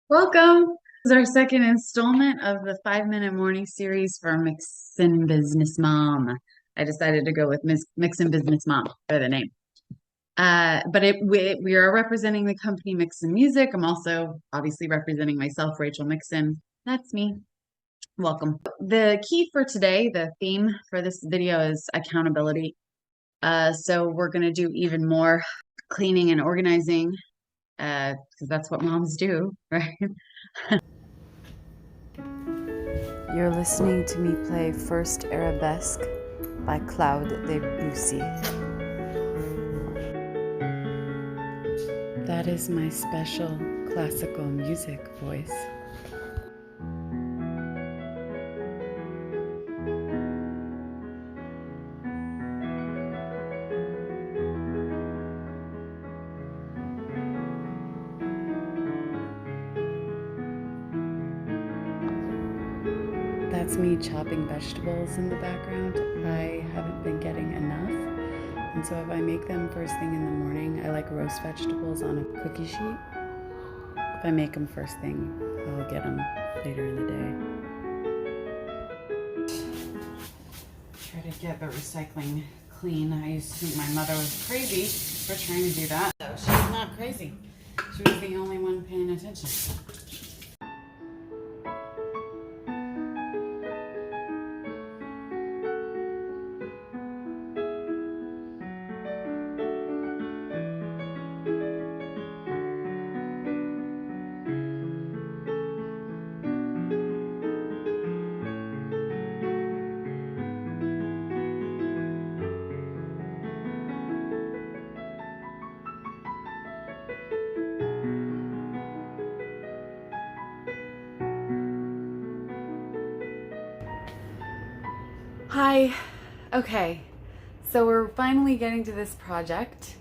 Welcome. This is our second installment of the 5 Minute Morning Series for Mixin' Business Mom. I decided to go with Mixin' Business Mom for the name. We are representing the company Mixin' Music. I'm also obviously representing myself, Rachel Mixin. That's me. Welcome. The key for today, the theme for this video is accountability. So we're going to do even more cleaning and organizing because that's what moms do, right? You're listening to me play First Arabesque by Claude Debussy. That is my special classical music voice. That's me chopping vegetables in the background. I haven't been getting enough, and so if I make them first thing in the morning, I like roast vegetables on a cookie sheet. If I make them first thing, I'll get them later in the day. Try to get the recycling clean. I used to think my mother was crazy for trying to do that. So she's not crazy. She was the only one paying attention. Hi. Okay, so we're finally getting to this project,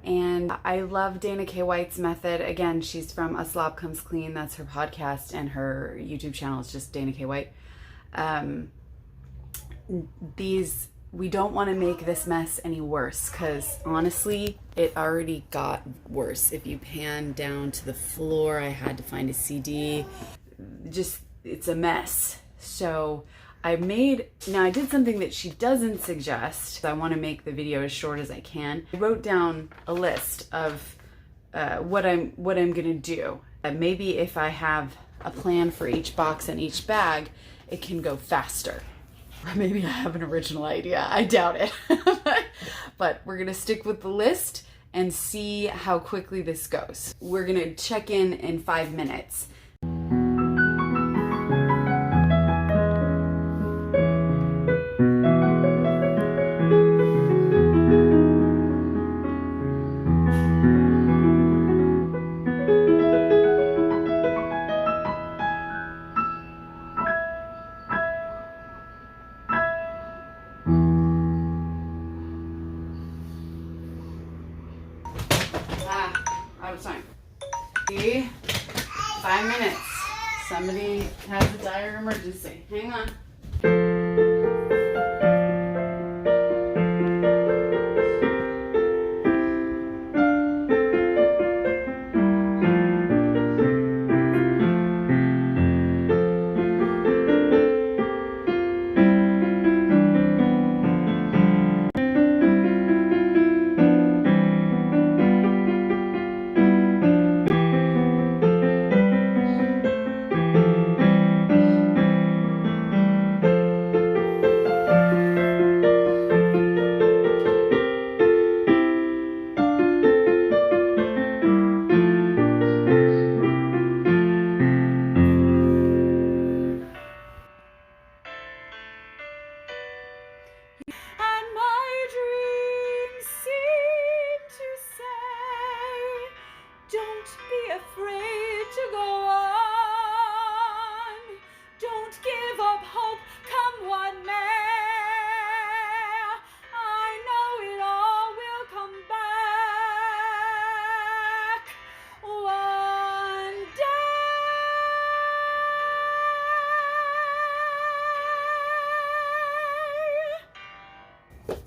and I love Dana K. White's method. Again, she's from A Slob Comes Clean. That's her podcast, and her YouTube channel is just Dana K. White. We don't want to make this mess any worse, because honestly, it already got worse. If you pan down to the floor, I had to find a CD. Just, it's a mess. So I did something that she doesn't suggest. I want to make the video as short as I can. I wrote down a list of what I'm gonna do. Maybe if I have a plan for each box and each bag, it can go faster. Or maybe I have an original idea. I doubt it. But we're gonna stick with the list and see how quickly this goes. We're gonna check in 5 minutes. Out of time. See? 5 minutes. Somebody has a dire emergency. Hang on.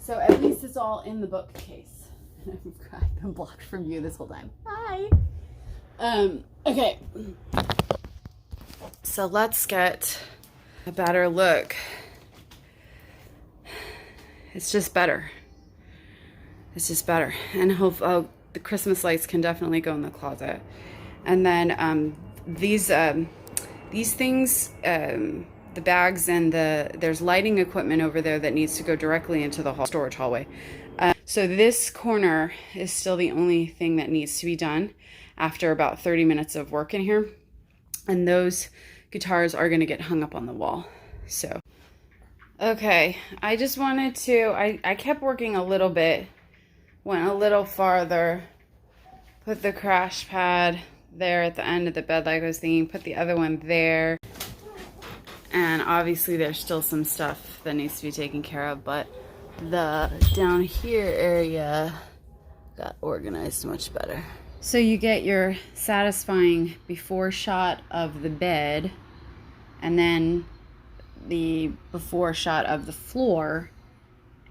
So at least it's all in the bookcase. I've been blocked from view this whole time. Hi. Okay, so let's get a better look. It's just better. It's just better. And hope the Christmas lights can definitely go in the closet. And then these things, the bags and there's lighting equipment over there that needs to go directly into the storage hallway. So this corner is still the only thing that needs to be done after about 30 minutes of work in here. And those guitars are going to get hung up on the wall. So, okay, I just wanted to, I kept working a little bit, went a little farther, put the crash pad there at the end of the bed like I was thinking, put the other one there. And obviously there's still some stuff that needs to be taken care of, but the down here area got organized much better. So you get your satisfying before shot of the bed and then the before shot of the floor.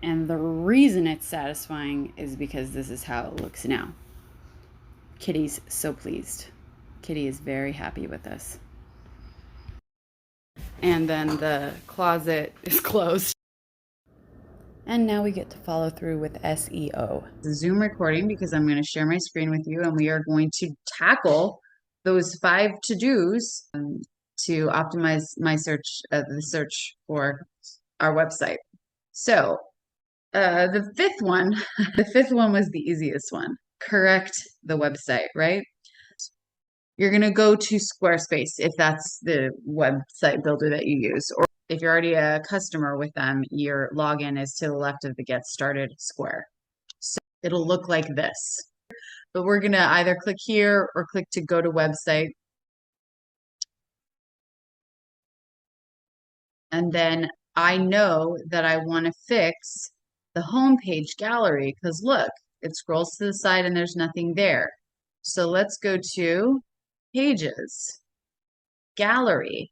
And the reason it's satisfying is because this is how it looks now. Kitty's so pleased. Kitty is very happy with this. And then the closet is closed. And now we get to follow through with SEO. The Zoom recording because I'm going to share my screen with you and we are going to tackle those 5 to-dos to optimize my search, the search for our website. So the fifth one, the fifth one was the easiest one. Correct the website, right? You're going to go to Squarespace if that's the website builder that you use, or if you're already a customer with them, your login is to the left of the Get Started square. So it'll look like this. But we're going to either click here or click to go to website. And then I know that I want to fix the homepage gallery because look, it scrolls to the side and there's nothing there. So let's go to Pages, Gallery.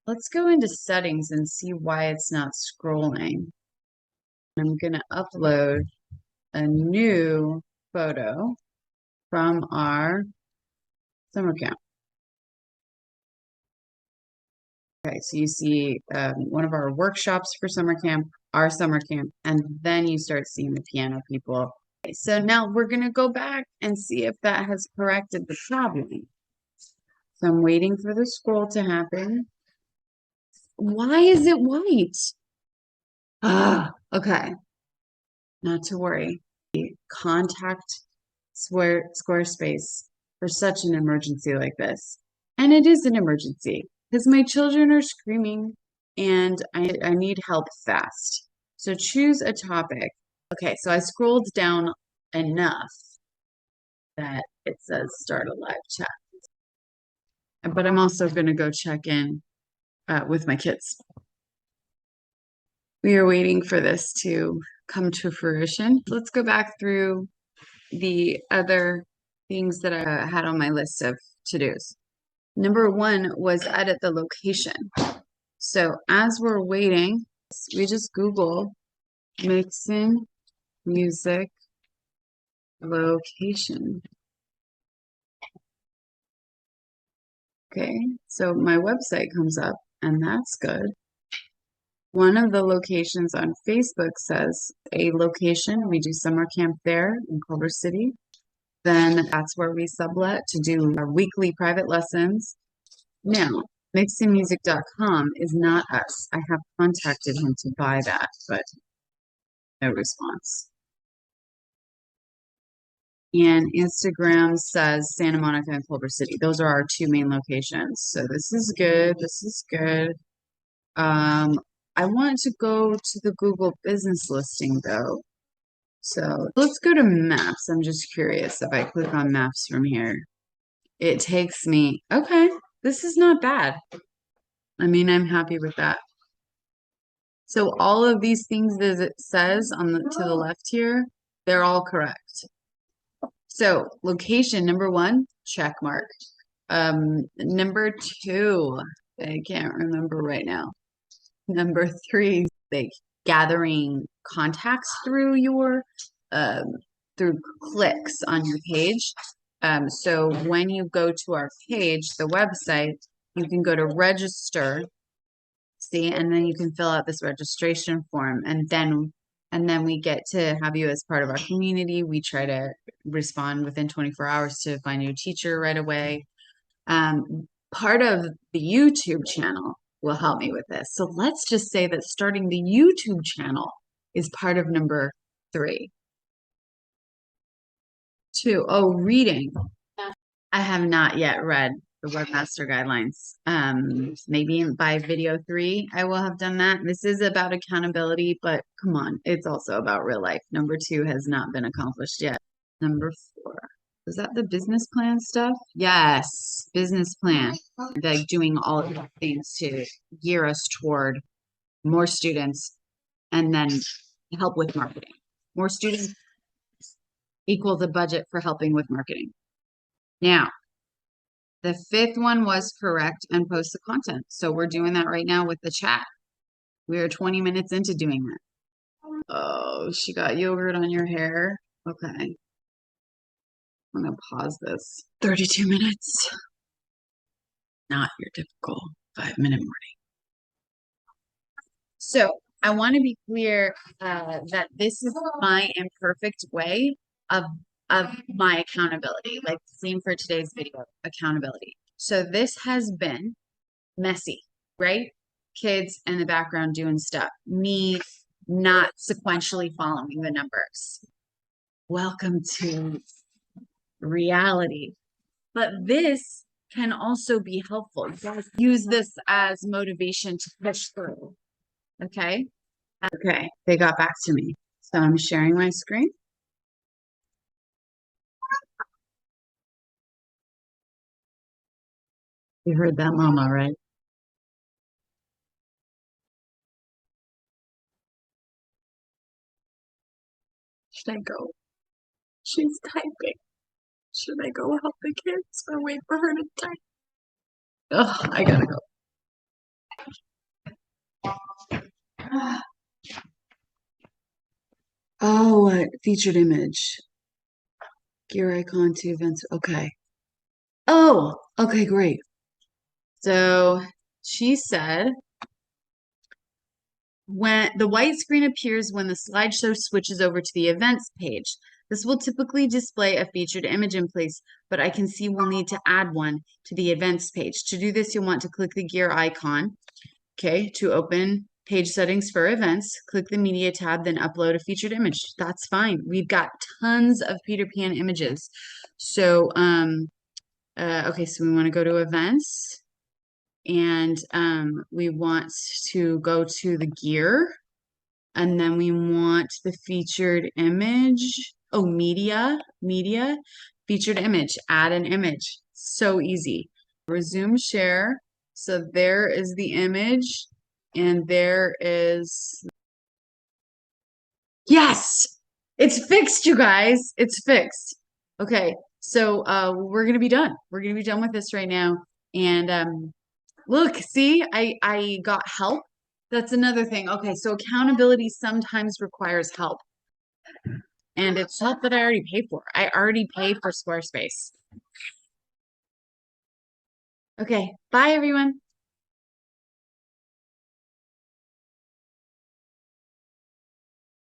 Let's go into settings and see why it's not scrolling. I'm going to upload a new photo from our summer camp. Okay, so you see one of our workshops for summer camp, our summer camp, and then you start seeing the piano people. Okay, so now we're going to go back and see if that has corrected the problem. So I'm waiting for the scroll to happen. Why is it white? Ah, okay. Not to worry. Contact Squarespace for such an emergency like this. And it is an emergency because my children are screaming and I need help fast. So choose a topic. Okay, so I scrolled down enough that it says start a live chat. But I'm also going to go check in with my kids. We are waiting for this to come to fruition. Let's go back through the other things that I had on my list of to-dos. Number 1 was edit the location. So as we're waiting, we just Google mixing music location. Okay, so my website comes up and that's good. One of the locations on Facebook says a location. We do summer camp there in Culver City. Then that's where we sublet to do our weekly private lessons. Now, mixingmusic.com is not us. I have contacted him to buy that, but no response. And Instagram says Santa Monica and Culver City. Those are our 2 main locations. So this is good. This is good. I want to go to the Google business listing though. So let's go to maps. I'm just curious if I click on maps from here. It takes me, okay, this is not bad. I mean, I'm happy with that. So all of these things that it says on the to the left here, they're all correct. So location, number 1, check mark. Number 2, I can't remember right now. Number 3, like gathering contacts through your through clicks on your page. So when you go to our page, the website, you can go to register, see, and then you can fill out this registration form, and then we get to have you as part of our community. We try to respond within 24 hours to find you a teacher right away. Part of the YouTube channel will help me with this. So let's just say that starting the YouTube channel is part of number 3. 2, oh, reading. I have not yet read the Webmaster Guidelines. Maybe by video 3, I will have done that. This is about accountability, but come on, it's also about real life. Number 2 has not been accomplished yet. Number 4. Was that the business plan stuff? Yes, business plan. Like doing all of the things to gear us toward more students and then help with marketing. More students equals a budget for helping with marketing. Now, the 5th one was correct and post the content. So we're doing that right now with the chat. We are 20 minutes into doing that. Oh, she got yogurt on your hair. Okay. I'm going to pause this. 32 minutes. Not your typical 5-minute morning. So I want to be clear that this is my imperfect way of my accountability, like same for today's video, accountability. So this has been messy, right? Kids in the background doing stuff. Me not sequentially following the numbers. Welcome to reality. But this can also be helpful. You guys use this as motivation to push through. Okay? Okay, they got back to me. So I'm sharing my screen. You heard that, Mama, right? Should I go? She's typing. Should I go help the kids or wait for her to type? Oh, I gotta go. Oh, featured image. Gear icon to events. Okay. Oh, okay, great. So she said, when the white screen appears when the slideshow switches over to the events page. This will typically display a featured image in place, but I can see we'll need to add one to the events page. To do this, you'll want to click the gear icon. Okay, to open page settings for events, click the media tab, then upload a featured image. That's fine. We've got tons of Peter Pan images. So, okay, so we want to go to events. And we want to go to the gear, and then we want the featured image. Oh, media, featured image, add an image. So easy. Resume share. So there is the image, and there is, yes, it's fixed, you guys. It's fixed. Okay, so we're gonna be done. We're gonna be done with this right now. And look, see, I got help. That's another thing. Okay, so accountability sometimes requires help. And it's help that I already pay for. I already pay for Squarespace. Okay, bye everyone.